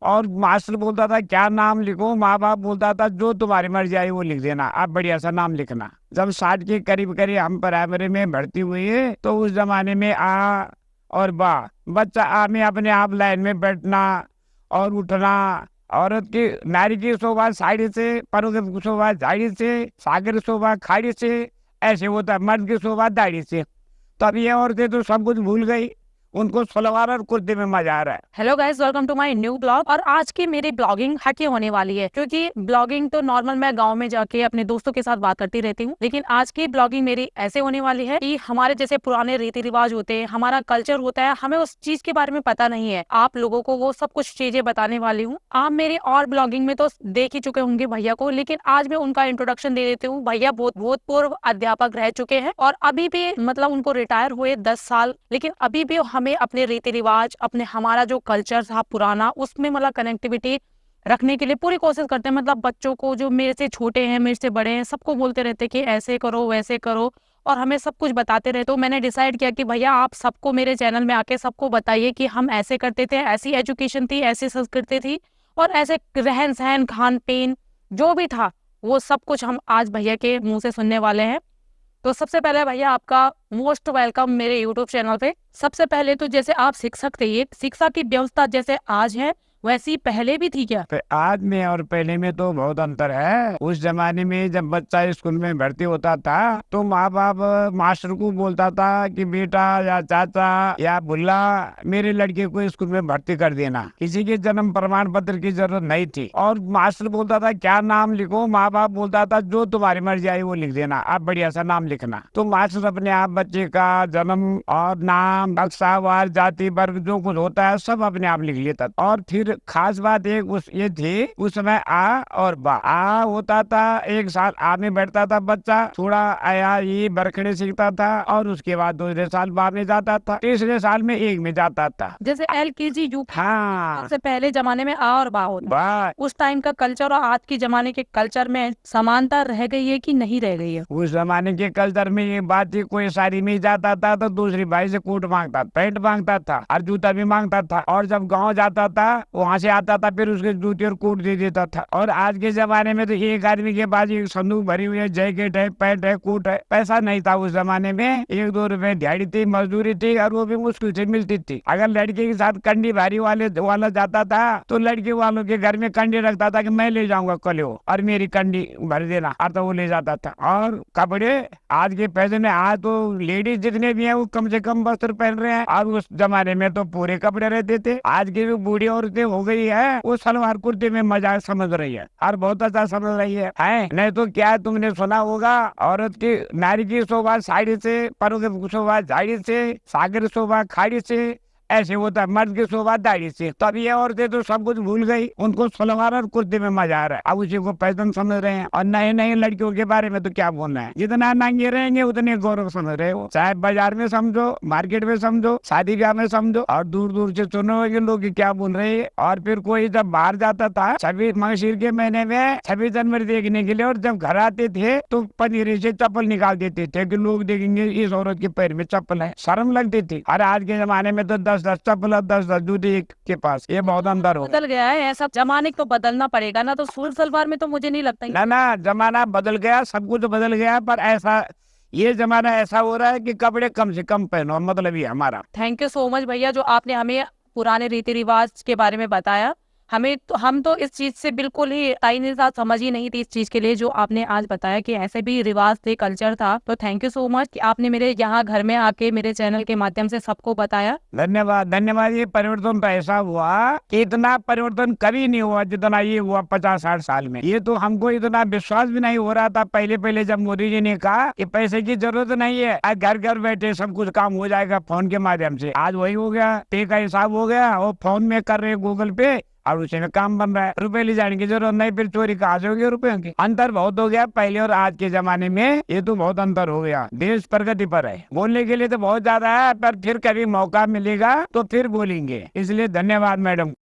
और मास्टर बोलता था क्या नाम लिखो, माँ बाप बोलता था जो तुम्हारी मर्जी आई वो लिख देना, आप बढ़िया सा नाम लिखना। जब 60 के करीब करीब हम प्राइमरी में भर्ती हुए तो उस जमाने में आ और बा, बच्चा आ में अपने आप लाइन में बैठना और उठना। औरत की, नारी की शोभा साड़ी से, पुरुष की शोभा झाड़ी से, सागर शोभा खाड़ी से, ऐसे होता है। मर्द की शोभा दाढ़ी से। तब ये औरतें तो सब कुछ भूल गई, उनको सलवार और कुर्ते में मजा आ रहा है। Hello guys, welcome to my new blog. और आज की मेरी ब्लॉगिंग हटके होने वाली है, क्योंकि ब्लॉगिंग तो नॉर्मल मैं गांव में जाके अपने दोस्तों के साथ बात करती रहती हूँ, लेकिन आज की ब्लॉगिंग मेरी ऐसे होने वाली है कि हमारे जैसे पुराने रीति रिवाज होते हैं, हमारा कल्चर होता है, हमें उस चीज के बारे में पता नहीं है। आप लोगों को वो सब कुछ चीजें बताने वाली हूँ। आप मेरी और ब्लॉगिंग में तो देख ही चुके होंगे भैया को, लेकिन आज मैं उनका इंट्रोडक्शन दे देती हूँ। भैया बहुत भूतपूर्व अध्यापक रह चुके हैं और अभी भी मतलब उनको रिटायर हुए 10 साल, लेकिन अभी भी हमें अपने रीति रिवाज, अपने हमारा जो कल्चर था पुराना, उसमें मतलब कनेक्टिविटी रखने के लिए पूरी कोशिश करते हैं। मतलब बच्चों को, जो मेरे से छोटे हैं, मेरे से बड़े हैं, सबको बोलते रहते हैं कि ऐसे करो वैसे करो, और हमें सब कुछ बताते रहे। तो मैंने डिसाइड किया कि भैया आप सबको मेरे चैनल में आके सबको बताइए कि हम ऐसे करते थे, ऐसी एजुकेशन थी, ऐसी संस्कृति थी, और ऐसे रहन सहन खान पीन जो भी था वो सब कुछ हम आज भैया के मुंह से सुनने वाले हैं। तो सबसे पहले भैया आपका मोस्ट वेलकम मेरे यूट्यूब चैनल पे। सबसे पहले तो जैसे आप शिक्षक थे, ये शिक्षा की व्यवस्था जैसे आज है वैसी पहले भी थी क्या? आज में और पहले में तो बहुत अंतर है। उस जमाने में जब बच्चा स्कूल में भर्ती होता था तो माँ बाप मास्टर को बोलता था कि बेटा या चाचा या बुल्ला मेरे लड़के को स्कूल में भर्ती कर देना। किसी के जन्म प्रमाण पत्र की जरूरत नहीं थी, और मास्टर बोलता था क्या नाम लिखो, माँ बाप बोलता था जो तुम्हारी मर्जी आई वो लिख देना, आप बढ़िया सा नाम लिखना। तो मास्टर अपने आप बच्चे का जन्म और नाम, नक्शा, वार, जाति, वर्ग जो कुछ होता है सब अपने आप लिख लेता। और फिर खास बात एक ये थी, उस समय आ और बा। आ होता था 1 साल आ में बैठता था बच्चा, थोड़ा आया ये बरखड़े सीखता था, और उसके बाद दूसरे साल बा में जाता था, तीसरे साल में 1 में जाता था। जैसे LKG यू हाँ, से पहले जमाने में आ और बा होता, बा उस टाइम का कल्चर और आज के जमाने के कल्चर में समानता रह गई है कि नहीं रह गई है? उस जमाने के कल्चर में ये बात थी, कोई साड़ी में जाता था तो दूसरी भाई से कोट मांगता, पैंट मांगता था, और जूता भी मांगता था, और जब गांव जाता था वहां से आता था फिर उसके जूते और कोट दे देता था। और आज के जमाने में तो एक आदमी के पास एक संदूक भरी हुई है, जैकेट है, पैंट है, कोट है। पैसा नहीं था उस जमाने में, 1-2 रुपए दिहाड़ी थी, मजदूरी थी, और वो भी मुश्किल से मिलती थी। अगर लड़के के साथ कंडी भारी वाला जाता था तो लड़के वालों के घर में कंडी रखता था कि मैं ले जाऊंगा कल वो, और मेरी कंडी भर देना, और तो वो ले जाता था। और कपड़े आज के फैशन में, आज तो लेडीज जितने भी हैं वो कम से कम वस्त्र पहन रहे हैं, और उस जमाने में तो पूरे कपड़े रहते थे। आज की जो बूढ़ी औरतें हो गई है वो सलवार कुर्ते में मजाक समझ रही है, और बहुत अच्छा समझ रही है। नहीं तो क्या, तुमने सुना होगा औरत की, नारी की शोभा साड़ी से, पुरुष की शोभा झाड़ी से, सागर शोभा खाड़ी से, ऐसे होता है। मर्द की शोभा दाढ़ी से। तब ये औरतें तो सब कुछ भूल गई, उनको सलवार और कुर्ते में मजा आ रहा है, अब उसी को फैशन समझ रहे हैं। और नए नए लड़कियों के बारे में तो क्या बोलना है, जितना नंगे रहेंगे उतने गौरव समझ रहे हो, चाहे बाजार में समझो, मार्केट में समझो, शादी ब्याह में समझो, और दूर दूर से सुनो ये लोग क्या बोल रहे हैं। और फिर कोई जब बाहर जाता था 26 महीने के महीने में 26 जनवरी देखने के लिए, और जब घर आते थे तो पनीरे से चप्पल निकाल देते थे कि लोग देखेंगे इस औरत के पैर में चप्पल है, शर्म लगती थी। और आज के जमाने में तो 10-10 चप्पल, 10-10 जूते के पास, ये बहुत अंदर हो बदल गया है, ऐसा जमाने को तो बदलना पड़ेगा ना। तो सूट सलवार में तो मुझे नहीं लगता ना ना, जमाना बदल गया, सब कुछ बदल गया, पर ऐसा ये जमाना ऐसा हो रहा है कि कपड़े कम से कम पहनो, मतलब ये हमारा। थैंक यू सो मच भैया, जो आपने हमें पुराने रीति रिवाज के बारे में बताया। हमें तो, हम तो इस चीज से बिल्कुल ही ताई ने साथ समझ ही नहीं थी इस चीज के लिए, जो आपने आज बताया कि ऐसे भी रिवाज थे, कल्चर था। तो थैंक यू सो मच कि आपने मेरे यहाँ घर में आके मेरे चैनल के माध्यम से सबको बताया। धन्यवाद धन्यवाद। ये परिवर्तन तो ऐसा हुआ कि इतना परिवर्तन कभी नहीं हुआ जितना ये हुआ 50-60 साल में। ये तो हमको इतना विश्वास भी नहीं हो रहा था पहले पहले, जब मोदी जी ने कहा कि पैसे की जरूरत नहीं है, आज घर घर बैठे सब कुछ काम हो जाएगा फोन के माध्यम से। आज वही हो गया, पे का हिसाब हो गया, वो फोन में कर रहे गूगल पे, और उसी में काम बन रहा है। रुपए ले जाने की जरूरत नहीं, फिर चोरी कहाँ से होगी रुपयों की। अंतर बहुत हो गया पहले और आज के जमाने में, ये तो बहुत अंतर हो गया। देश प्रगति पर है, बोलने के लिए तो बहुत ज्यादा है, पर फिर कभी मौका मिलेगा तो फिर बोलेंगे। इसलिए धन्यवाद मैडम।